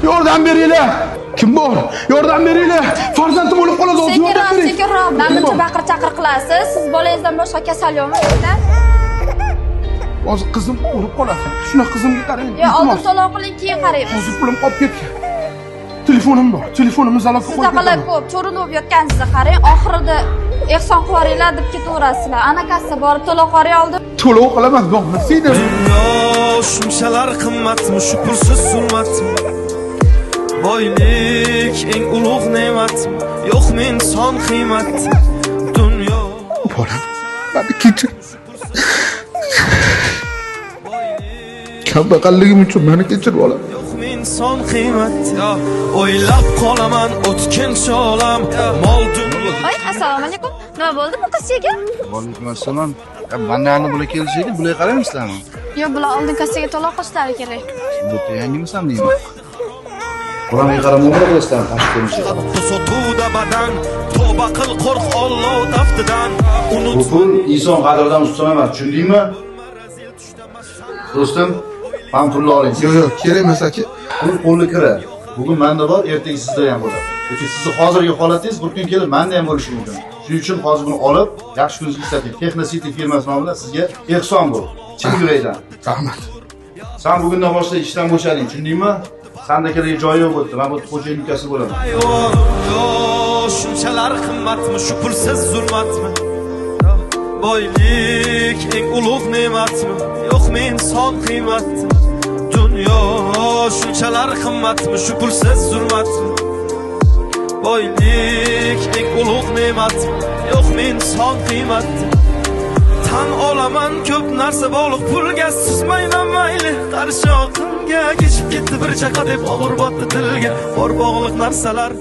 Yordam beringlar. Kim bor? Yordam beringlar. Farzandim o'lib qoladi. Sekinroq, sekinroq. Namuncha baqir-chaqir qilasiz. Siz bolangizdan boshqa kasal yo'qmi uyda? Hozir qizim o'lib qoladi. Shuna qizimga qarang. Yo, oldin to'lov qiling, keyin qaraymiz. Hozir pulim qolib ketgan. Telefonim bor. Telefonimni zalog qo'yib Sizda qalay ko'p cho'rinib yotganingizni qarang. Oxirida ehson qilaveringlar deb ketaverasizlar. Ana kassa borib to'lov qilib oldim. To'lov qilaman, bo'lmasaydi. Dunyo shunchalar qimmatmi, shu pulsiz zulmatmi? Boylik eng ulug' ne'matmi? Yo'qmi inson qiymati? Dunyo Bolam, meni kechir. Kambag'alligim uchun meni kechir, bolam. yo'qmi inson qiymati? O'ylab qolaman o'tkinchi olam, mol dunyo. Voy, assalomu alaykum. Nima bo'ldi bu qizchaga? Alaykum assalom. Bandani bular kelishaydi, bularga qaraymisizlarmi? Yo, bular oldin kassaga to'lov qilishlari kerak. Bu yangimisan deyman. Bularga qaramay qo'yasizlar, tashib ko'rishadi. Sotuvda badan, tavba qil qo'rq Alloh taftidan. Bu pul inson qadridan ustun emas, tushundingmi? Do'stim, men pulni oling. Yo'q, kerak emas aka. Pul qo'lga kira. Bugun menda bor, ertaga sizda ham bo'ladi. Yoki sizni hozirgi holatingiz bir kun kelib menda ham bo'lishi mumkin. Shuning uchun hozir buni olib, yaxshi kuningizga ishlating. Texnosity firmasi nomidan sizga ehson bu. Chin yurakdan. Rahmat. Sen bugundan boshlab ishdan bo'shading, tushundingmi? Senda kerak joyi yo'q bo'ldi. Men bu xo'jayinning ukasi bo'laman. Yo, shunchalar qimmatmi, shu pulsiz zulmatmi? Boylik eng ulug' ne'matmi? Yo'qmi inson qiymati? Dunyo shunchalar qimmatmi, shu pulsiz zulmatmi? Boylik eng ulug' ne'matmi? Yo'qmi inson qiymati? Tan olaman ko'p narsa bog'liq pulga, susmayman mayli qarshi oqimga, kechib ketdi bir chaqa deb og'ir botdi dilga. Bor bog'liq narsalar